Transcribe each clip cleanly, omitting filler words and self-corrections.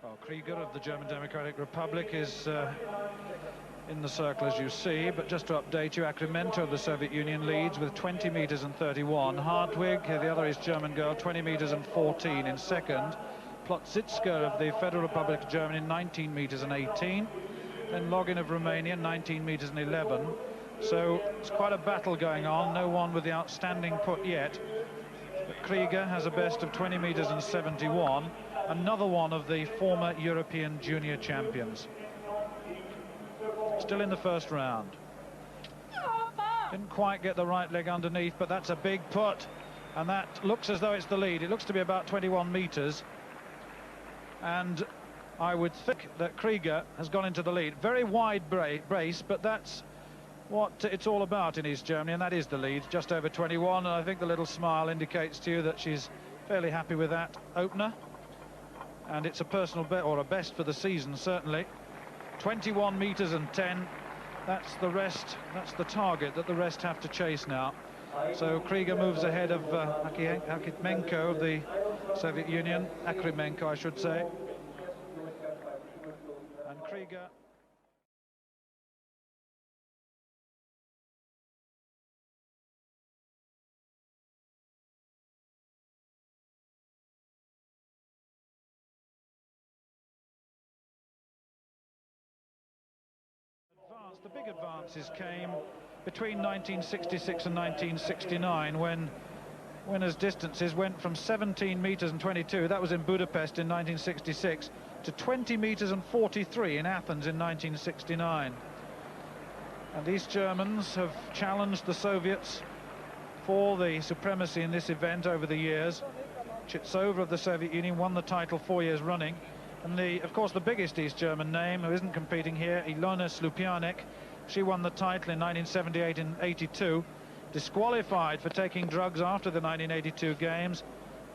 Well, Krieger of the German Democratic Republic is in the circle, as you see, but just to update you, Akrimento of the Soviet Union leads with 20 meters and 31. Hartwig, the other East German girl, 20 meters and 14 in second. Plotzitska of the Federal Republic of Germany, 19 meters and 18. Then Login of Romania, 19 meters and 11. So it's quite a battle going on, no one with the outstanding put yet. But Krieger has a best of 20 meters and 71, another one of the former European junior champions. Still in the first round. Didn't quite get the right leg underneath, but that's a big put, and that looks as though it's the lead. It looks to be about 21 meters, and I would think that Krieger has gone into the lead. Very wide brace, but that's what it's all about in East Germany, and that is the lead, just over 21, and I think the little smile indicates to you that she's fairly happy with that opener, and it's a personal best, or a best for the season, certainly. 21 meters and 10, that's the rest, that's the target that the rest have to chase now. So Krieger moves ahead of Akrimenko of the Soviet Union, Akrimenko I should say, and Krieger. The big advances came between 1966 and 1969, when winners' distances went from 17 meters and 22, that was in Budapest in 1966, to 20 meters and 43 in Athens in 1969. And these Germans have challenged the Soviets for the supremacy in this event over the years. Chitsova of the Soviet Union won the title 4 years running. And of course, the biggest East German name, who isn't competing here, Ilona Slupianek, she won the title in 1978 and 82, disqualified for taking drugs after the 1982 games,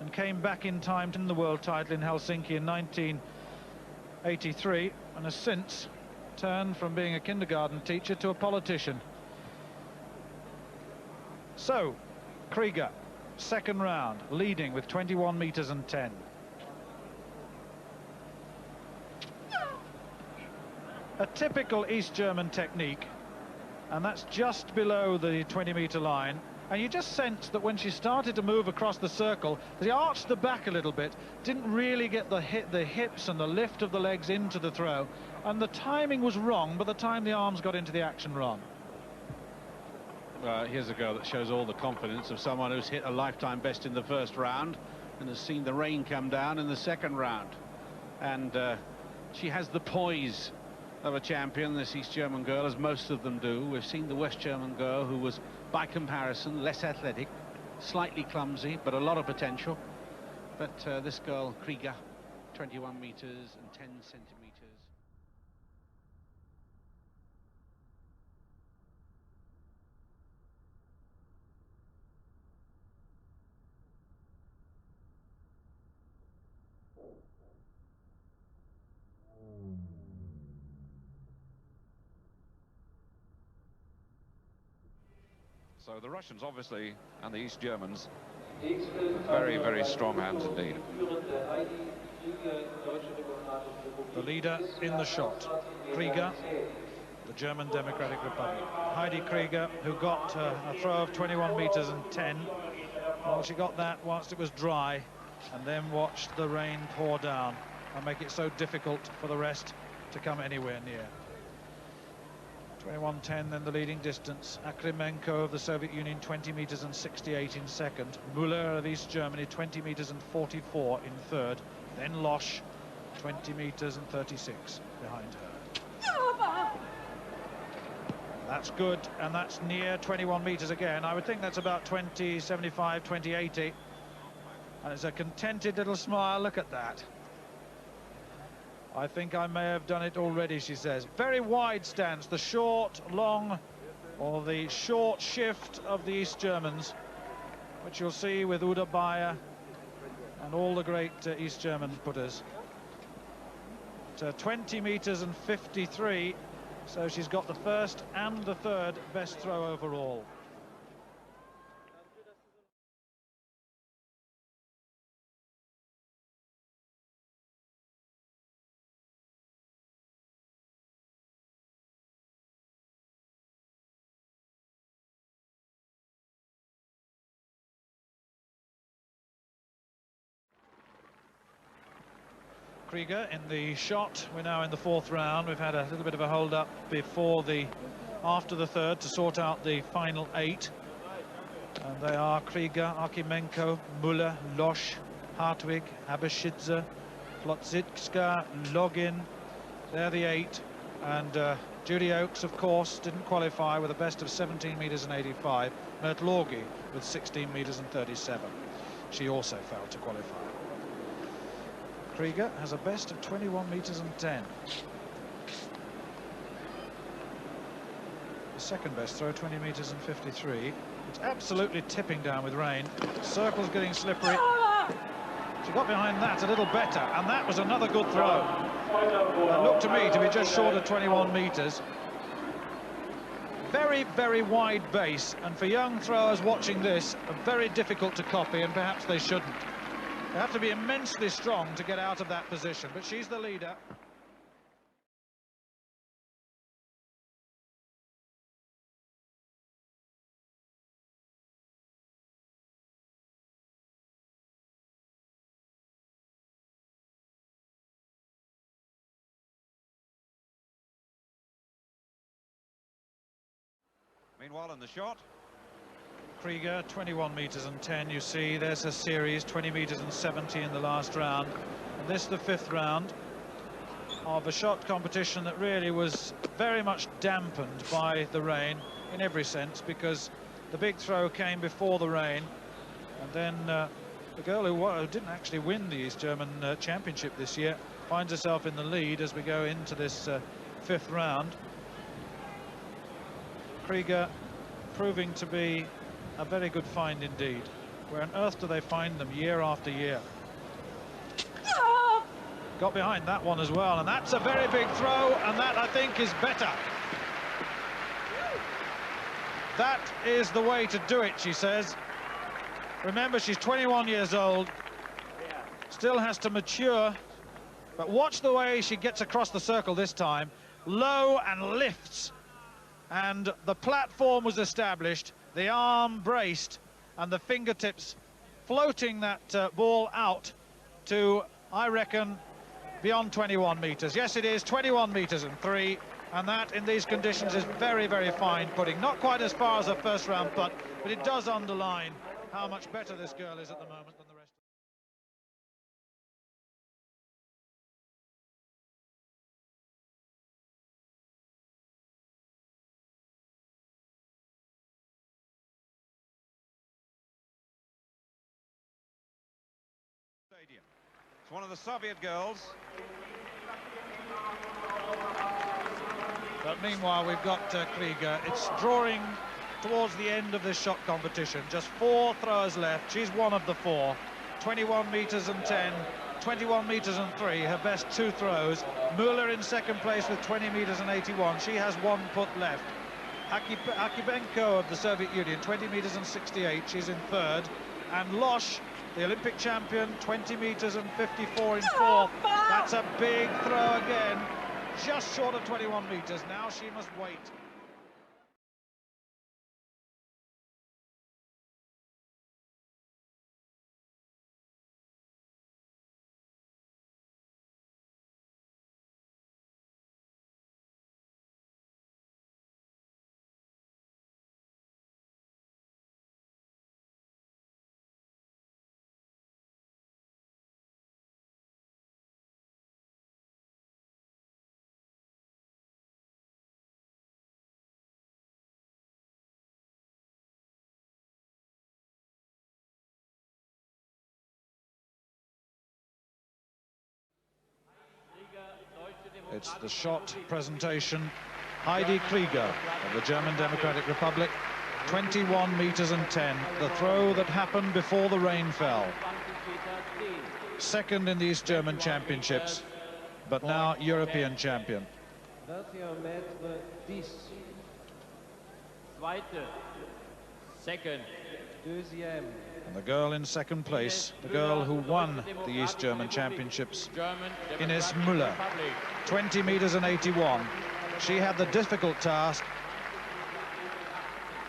and came back in time to win the world title in Helsinki in 1983, and has since turned from being a kindergarten teacher to a politician. So, Krieger, second round, leading with 21 meters and 10. A typical East German technique, and that's just below the 20-meter line, and you just sense that when she started to move across the circle, she arched the back a little bit, didn't really get the hips and the lift of the legs into the throw, and the timing was wrong by the time the arms got into the action, Ron. Here's a girl that shows all the confidence of someone who's hit a lifetime best in the first round and has seen the rain come down in the second round, and she has the poise of a champion, this East German girl, as most of them do. We've seen the West German girl, who was, by comparison, less athletic, slightly clumsy, but a lot of potential. But this girl, Krieger, 21 meters and 10 centimeters. So the Russians, obviously, and the East Germans, very, very strong hands indeed. The leader in the shot, Krieger, the German Democratic Republic. Heidi Krieger, who got a throw of 21 meters and 10. Well, she got that whilst it was dry, and then watched the rain pour down and make it so difficult for the rest to come anywhere near. 21.10 then the leading distance. Akrimenko of the Soviet Union, 20 meters and 68 in second. Müller of East Germany, 20 meters and 44 in third. Then Losch, 20 meters and 36 behind her. That's good, and that's near 21 meters again. I would think that's about 20.75, 20.80. And it's a contented little smile. Look at that. I think I may have done it already, she says. Very wide stance, the short, long, or the short shift of the East Germans, which you'll see with Uda Bayer and all the great East German putters. 20 meters and 53, so she's got the first and the third best throw overall. Krieger in the shot. We're now in the fourth round. We've had a little bit of a hold-up after the third to sort out the final 8. And they are Krieger, Archimenko, Müller, Losch, Hartwig, Abashidze, Plotzitska, Login. They're the 8. And Judy Oakes, of course, didn't qualify with a best of 17 meters and 85. Mert Lorgi with 16 meters and 37. She also failed to qualify. Krieger has a best of 21 meters and 10. The second best throw, 20 meters and 53. It's absolutely tipping down with rain. Circle's getting slippery. She got behind that a little better, and that was another good throw. That looked to me to be just short of 21 meters. Very, very wide base, and for young throwers watching this, very difficult to copy, and perhaps they shouldn't. They have to be immensely strong to get out of that position, but she's the leader. Meanwhile, in the shot, Krieger, 21 meters and 10. You see, there's a series, 20 meters and 70 in the last round. And this is the 5th round of a shot competition that really was very much dampened by the rain in every sense, because the big throw came before the rain. And then the girl who didn't actually win the East German Championship this year finds herself in the lead as we go into this 5th round. Krieger proving to be a very good find indeed. Where on earth do they find them year after year? Got behind that one as well, and that's a very big throw, and that, I think, is better. That is the way to do it, she says. Remember, she's 21 years old, still has to mature, but watch the way she gets across the circle this time. Low and lifts. And the platform was established, the arm braced, and the fingertips floating that ball out to, I reckon, beyond 21 meters. Yes, it is 21 meters and 3, and that in these conditions is very, very fine putting. Not quite as far as a first round putt, but it does underline how much better this girl is at the moment than the rest. It's one of the Soviet girls. But meanwhile, we've got Krieger. It's drawing towards the end of this shot competition. Just 4 throwers left. She's one of the 4. 21 meters and 10, 21 meters and 3. Her best 2 throws. Müller in second place with 20 meters and 81. She has 1 put left. Akibenko of the Soviet Union, 20 meters and 68. She's in third. And Losch, the Olympic champion, 20 meters and 54 in fourth. That's a big throw again, just short of 21 meters. Now she must wait. It's the shot presentation. Heidi Krieger of the German Democratic Republic, 21 meters and 10. The throw that happened before the rain fell. Second in the East German Championships, but now European champion. Second. And the girl in second place, the girl who won the East German Championships, Ines Müller, 20 meters and 81. She had the difficult task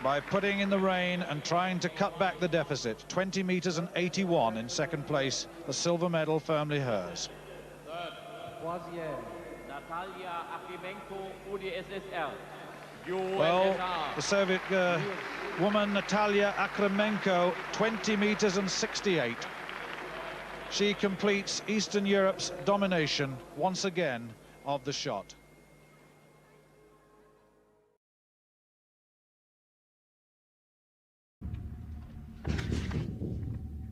by putting in the rain and trying to cut back the deficit. 20 meters and 81 in second place, the silver medal firmly hers. Third. Well, the Soviet woman Natalia Akhrimenko, 20 meters and 68. She completes Eastern Europe's domination once again of the shot.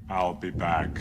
I'll be back.